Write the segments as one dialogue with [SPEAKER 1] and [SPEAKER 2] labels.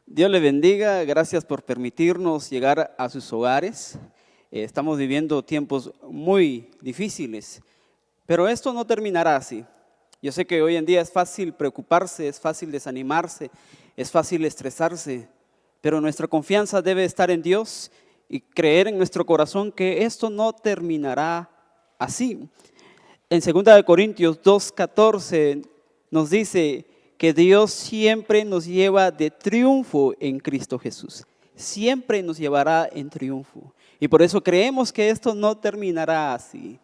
[SPEAKER 1] Dios le bendiga, gracias por permitirnos llegar a sus hogares. Estamos viviendo tiempos muy difíciles, pero esto no terminará así. Yo sé que hoy en día es fácil preocuparse, es fácil desanimarse, es fácil estresarse, pero nuestra confianza debe estar en Dios y creer en nuestro corazón que esto no terminará así. En 2 Corintios 2:14 nos dice que Dios siempre nos lleva de triunfo en Cristo Jesús. Siempre nos llevará en triunfo. Y por eso creemos que esto no terminará así.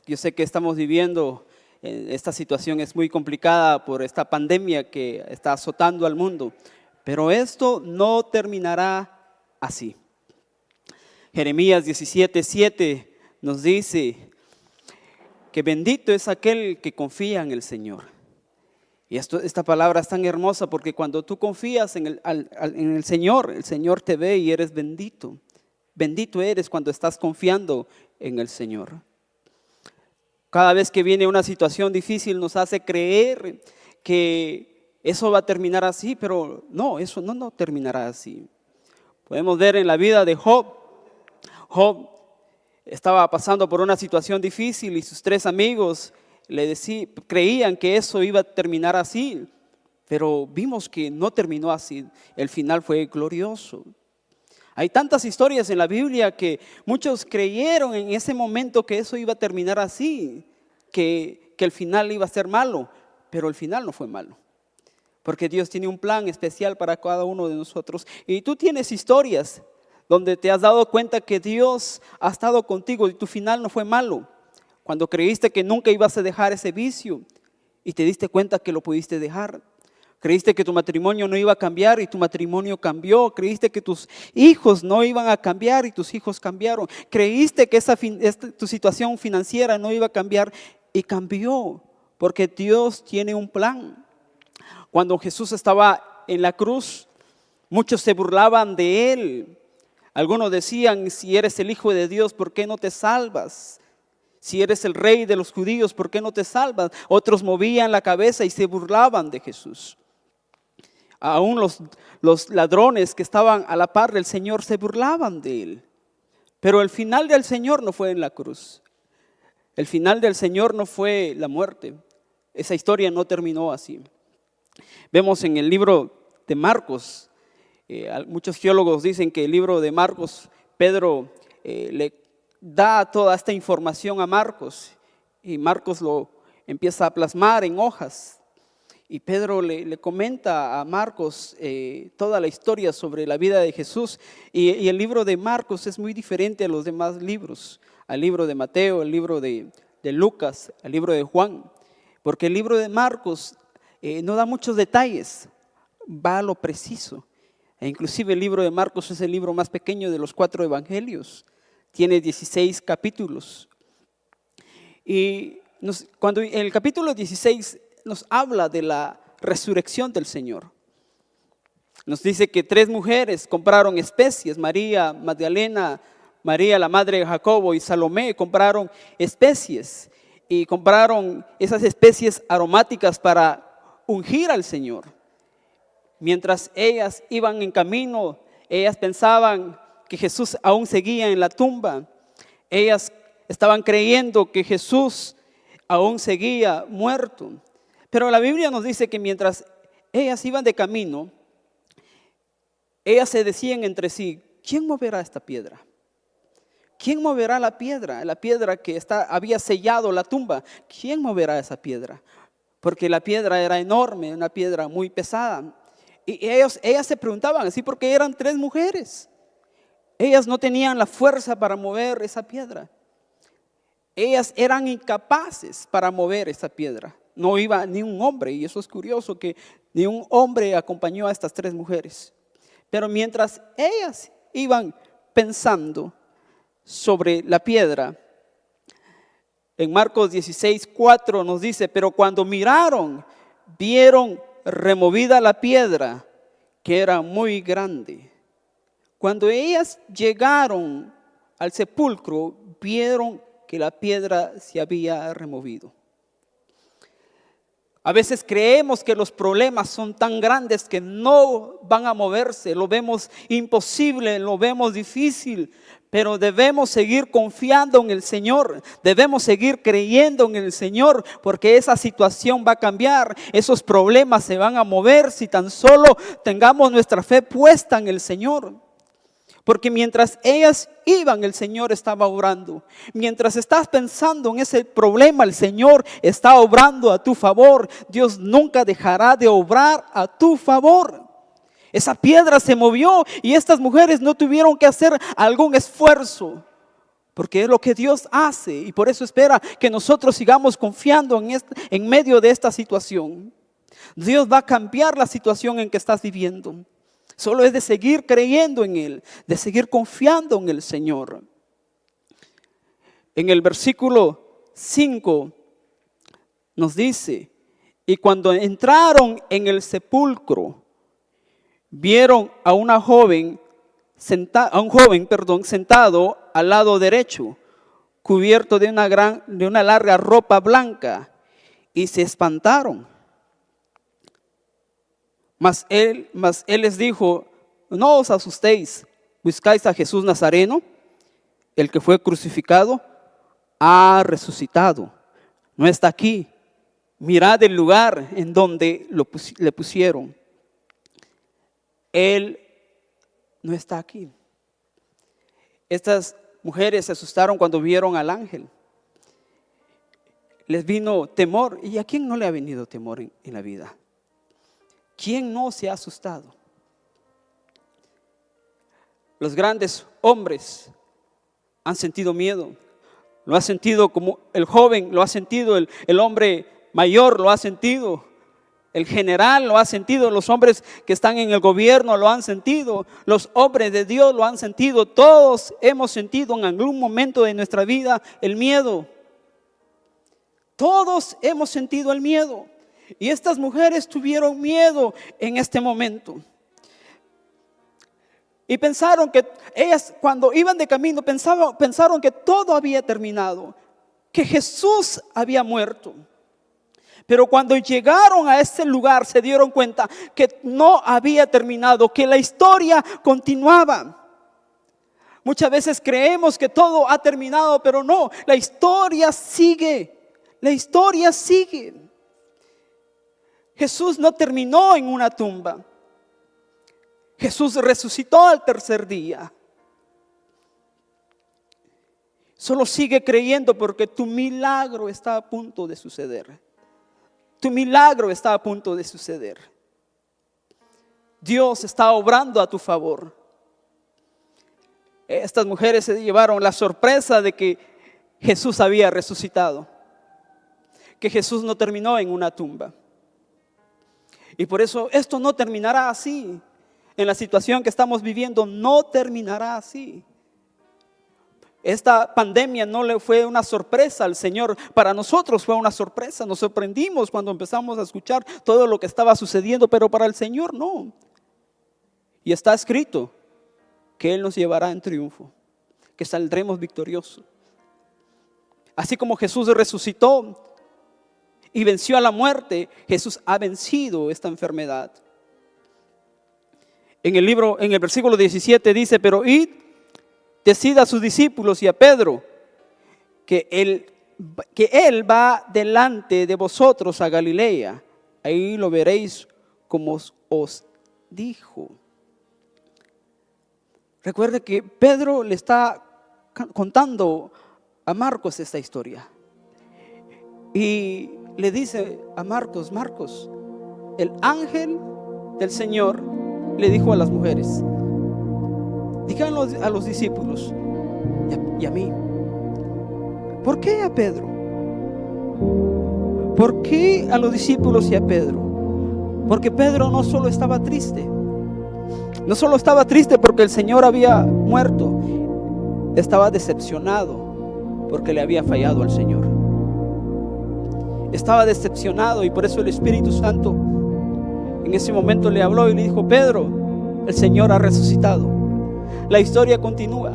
[SPEAKER 1] Yo sé que estamos viviendo, esta situación es muy complicada por esta pandemia que está azotando al mundo, pero esto no terminará así. Jeremías 17:7 nos dice que bendito es aquel que confía en el Señor. Y esta palabra es tan hermosa porque cuando tú confías en el Señor te ve y eres bendito. Bendito eres cuando estás confiando en el Señor. Cada vez que viene una situación difícil nos hace creer que eso va a terminar así, pero no, eso no terminará así. Podemos ver en la vida de Job. Job estaba pasando por una situación difícil y sus 3 amigos creían que eso iba a terminar así, pero vimos que no terminó así. El final fue glorioso. Hay tantas historias en la Biblia que muchos creyeron en ese momento que eso iba a terminar así, que el final iba a ser malo, pero el final no fue malo. Porque Dios tiene un plan especial para cada uno de nosotros. Y tú tienes historias donde te has dado cuenta que Dios ha estado contigo y tu final no fue malo. Cuando creíste que nunca ibas a dejar ese vicio y te diste cuenta que lo pudiste dejar. Creíste que tu matrimonio no iba a cambiar y tu matrimonio cambió. Creíste que tus hijos no iban a cambiar y tus hijos cambiaron. Creíste que tu situación financiera no iba a cambiar y cambió. Porque Dios tiene un plan. Cuando Jesús estaba en la cruz, muchos se burlaban de Él. Algunos decían, si eres el Hijo de Dios, ¿por qué no te salvas? Si eres el Rey de los judíos, ¿por qué no te salvas? Otros movían la cabeza y se burlaban de Jesús. Aún los ladrones que estaban a la par del Señor se burlaban de Él. Pero el final del Señor no fue en la cruz. El final del Señor no fue la muerte. Esa historia no terminó así. Vemos en el libro de Marcos, muchos teólogos dicen que el libro de Marcos, Pedro le da toda esta información a Marcos y Marcos lo empieza a plasmar en hojas. Y Pedro le comenta a Marcos toda la historia sobre la vida de Jesús. Y el libro de Marcos es muy diferente a los demás libros, al libro de Mateo, al libro de Lucas, al libro de Juan. Porque el libro de Marcos no da muchos detalles, va a lo preciso. E inclusive el libro de Marcos es el libro más pequeño de los 4 evangelios. Tiene 16 capítulos. Y cuando en el capítulo 16 nos habla de la resurrección del Señor. Nos dice que 3 mujeres compraron especies, María Magdalena, María la madre de Jacobo y Salomé compraron especies. Y compraron esas especies aromáticas para ungir al Señor. Mientras ellas iban en camino, ellas pensaban que Jesús aún seguía en la tumba. Ellas estaban creyendo que Jesús aún seguía muerto. Pero la Biblia nos dice que mientras ellas iban de camino, ellas se decían entre sí, ¿quién moverá esta piedra? ¿Quién moverá la piedra? La piedra que había sellado la tumba. ¿Quién moverá esa piedra? Porque la piedra era enorme, una piedra muy pesada. Y ellas se preguntaban así porque eran 3 mujeres. Ellas no tenían la fuerza para mover esa piedra. Ellas eran incapaces para mover esa piedra. No iba ni un hombre, y eso es curioso que ni un hombre acompañó a estas 3 mujeres. Pero mientras ellas iban pensando sobre la piedra, en Marcos 16:4 nos dice, pero cuando miraron, vieron removida la piedra, que era muy grande. Cuando ellas llegaron al sepulcro, vieron que la piedra se había removido. A veces creemos que los problemas son tan grandes que no van a moverse, lo vemos imposible, lo vemos difícil, pero debemos seguir confiando en el Señor, debemos seguir creyendo en el Señor, porque esa situación va a cambiar, esos problemas se van a mover si tan solo tengamos nuestra fe puesta en el Señor. Porque mientras ellas iban, el Señor estaba obrando. Mientras estás pensando en ese problema, el Señor está obrando a tu favor. Dios nunca dejará de obrar a tu favor. Esa piedra se movió y estas mujeres no tuvieron que hacer algún esfuerzo, porque es lo que Dios hace, y por eso espera que nosotros sigamos confiando en medio de esta situación. Dios va a cambiar la situación en que estás viviendo. Solo es de seguir creyendo en Él, de seguir confiando en el Señor. En el versículo 5 nos dice: y cuando entraron en el sepulcro, vieron a un joven sentado al lado derecho, cubierto de una larga ropa blanca, y se espantaron. Mas él les dijo: no os asustéis, buscáis a Jesús Nazareno, el que fue crucificado, ha resucitado, no está aquí. Mirad el lugar en donde le pusieron. Él no está aquí. Estas mujeres se asustaron cuando vieron al ángel. Les vino temor. ¿Y a quién no le ha venido temor en la vida? ¿Quién no se ha asustado? Los grandes hombres han sentido miedo. Lo ha sentido como el joven, lo ha sentido el hombre mayor, lo ha sentido el general, lo ha sentido los hombres que están en el gobierno, lo han sentido los hombres de Dios, lo han sentido. Todos hemos sentido en algún momento de nuestra vida el miedo. Todos hemos sentido el miedo. Y estas mujeres tuvieron miedo en este momento. Y pensaron que ellas, cuando iban de camino, pensaron que todo había terminado, que Jesús había muerto. Pero cuando llegaron a ese lugar se dieron cuenta que no había terminado, que la historia continuaba. Muchas veces creemos que todo ha terminado, pero no, la historia sigue. La historia sigue. Jesús no terminó en una tumba. Jesús resucitó al tercer día. Solo sigue creyendo, porque tu milagro está a punto de suceder. Tu milagro está a punto de suceder. Dios está obrando a tu favor. Estas mujeres se llevaron la sorpresa de que Jesús había resucitado, que Jesús no terminó en una tumba. Y por eso esto no terminará así. En la situación que estamos viviendo no terminará así. Esta pandemia no le fue una sorpresa al Señor. Para nosotros fue una sorpresa. Nos sorprendimos cuando empezamos a escuchar todo lo que estaba sucediendo, pero para el Señor no. Y está escrito que Él nos llevará en triunfo, que saldremos victoriosos. Así como Jesús resucitó y venció a la muerte, Jesús ha vencido esta enfermedad. En el versículo 17 dice: pero id, decid a sus discípulos y a Pedro que él va delante de vosotros a Galilea. Ahí lo veréis como os dijo. Recuerde que Pedro le está contando a Marcos esta historia. Y le dice a Marcos: Marcos, el ángel del Señor le dijo a las mujeres, díganlo a los discípulos y a mí. ¿Por qué a Pedro? ¿Por qué a los discípulos y a Pedro? Porque Pedro no solo estaba triste, porque el Señor había muerto, estaba decepcionado porque le había fallado al Señor. Estaba decepcionado, y por eso el Espíritu Santo en ese momento le habló y le dijo: Pedro, el Señor ha resucitado. La historia continúa.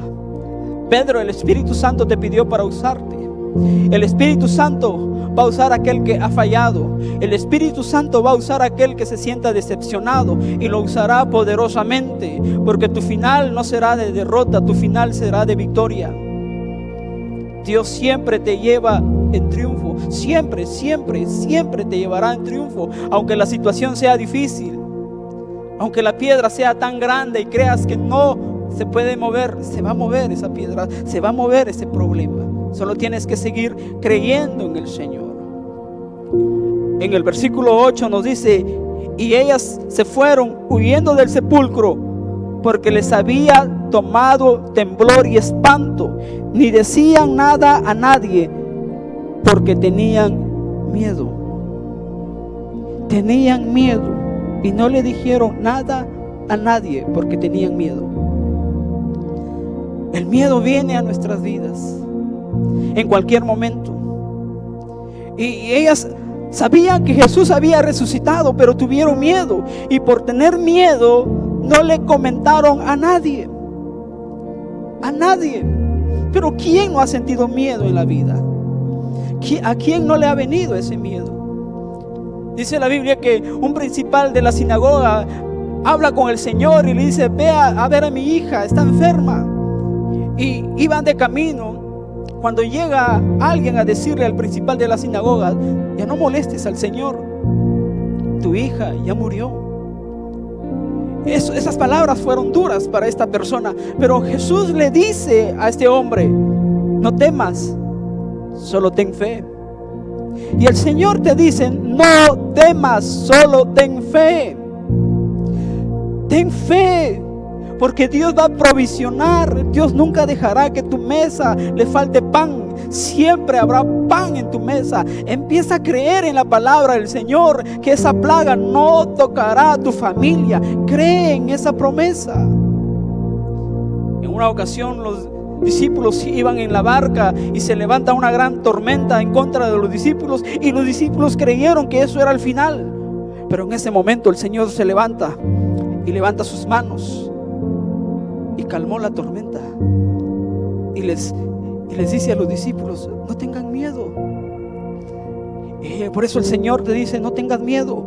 [SPEAKER 1] Pedro, el Espíritu Santo te pidió para usarte. El Espíritu Santo va a usar a aquel que ha fallado. El Espíritu Santo va a usar a aquel que se sienta decepcionado y lo usará poderosamente, porque tu final no será de derrota, tu final será de victoria. Dios siempre te lleva en triunfo, siempre, siempre, siempre te llevará en triunfo, aunque la situación sea difícil, aunque la piedra sea tan grande y creas que no se puede mover, se va a mover esa piedra, se va a mover ese problema. Solo tienes que seguir creyendo en el Señor. En el versículo 8 nos dice: y ellas se fueron huyendo del sepulcro, porque les había tomado temblor y espanto. Ni decían nada a nadie, porque tenían miedo. Tenían miedo y no le dijeron nada a nadie porque tenían miedo. El miedo viene a nuestras vidas en cualquier momento. Y ellas sabían que Jesús había resucitado, pero tuvieron miedo, y por tener miedo no le comentaron a nadie. A nadie. Pero ¿quién no ha sentido miedo en la vida? ¿A quién no le ha venido ese miedo? Dice la Biblia que un principal de la sinagoga habla con el Señor y le dice: ve a ver a mi hija, está enferma. Y iban de camino. Cuando llega alguien a decirle al principal de la sinagoga: ya no molestes al Señor, tu hija ya murió. Esas palabras fueron duras para esta persona, pero Jesús le dice a este hombre: no temas, solo ten fe. Y el Señor te dice: no temas, solo ten fe. Ten fe, porque Dios va a provisionar. Dios nunca dejará que tu mesa le falte pan. Siempre habrá pan en tu mesa. Empieza a creer en la palabra del Señor, que esa plaga no tocará a tu familia. Cree en esa promesa. En una ocasión los discípulos iban en la barca y se levanta una gran tormenta en contra de los discípulos, y los discípulos creyeron que eso era el final. Pero en ese momento el Señor se levanta y levanta sus manos y calmó la tormenta, y les dice a los discípulos: no tengan miedo. Y por eso el Señor te dice: no tengas miedo.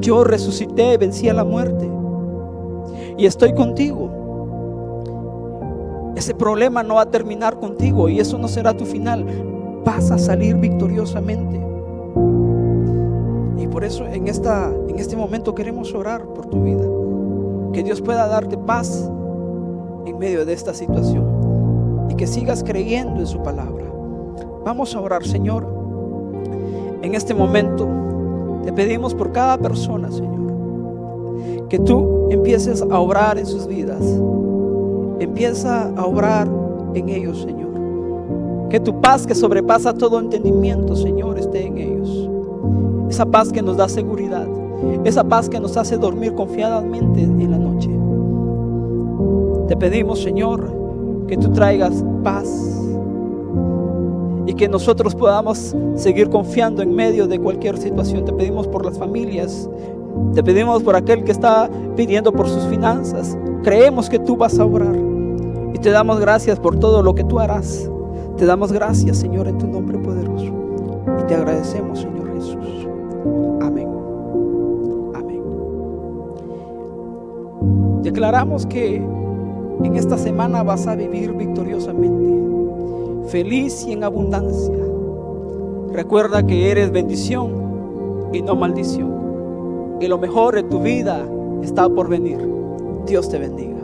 [SPEAKER 1] Yo resucité, vencí a la muerte y estoy contigo. Ese problema no va a terminar contigo, y eso no será tu final. Vas a salir victoriosamente. Y por eso en este momento queremos orar por tu vida, que Dios pueda darte paz en medio de esta situación, y que sigas creyendo en su palabra. Vamos a orar. Señor, en este momento te pedimos por cada persona, Señor, que tú empieces a obrar en sus vidas. Empieza a obrar en ellos, Señor. Que tu paz, que sobrepasa todo entendimiento, Señor, esté en ellos. Esa paz que nos da seguridad, esa paz que nos hace dormir confiadamente en la noche. Te pedimos, Señor, que tú traigas paz y que nosotros podamos seguir confiando en medio de cualquier situación. Te pedimos por las familias, te pedimos por aquel que está pidiendo por sus finanzas. Creemos que tú vas a obrar, y te damos gracias por todo lo que tú harás. Te damos gracias, Señor, en tu nombre poderoso, y te agradecemos, Señor Jesús. Amén. Amén. Declaramos que en esta semana vas a vivir victoriosamente, feliz y en abundancia. Recuerda que eres bendición y no maldición, y lo mejor de tu vida está por venir. Dios te bendiga.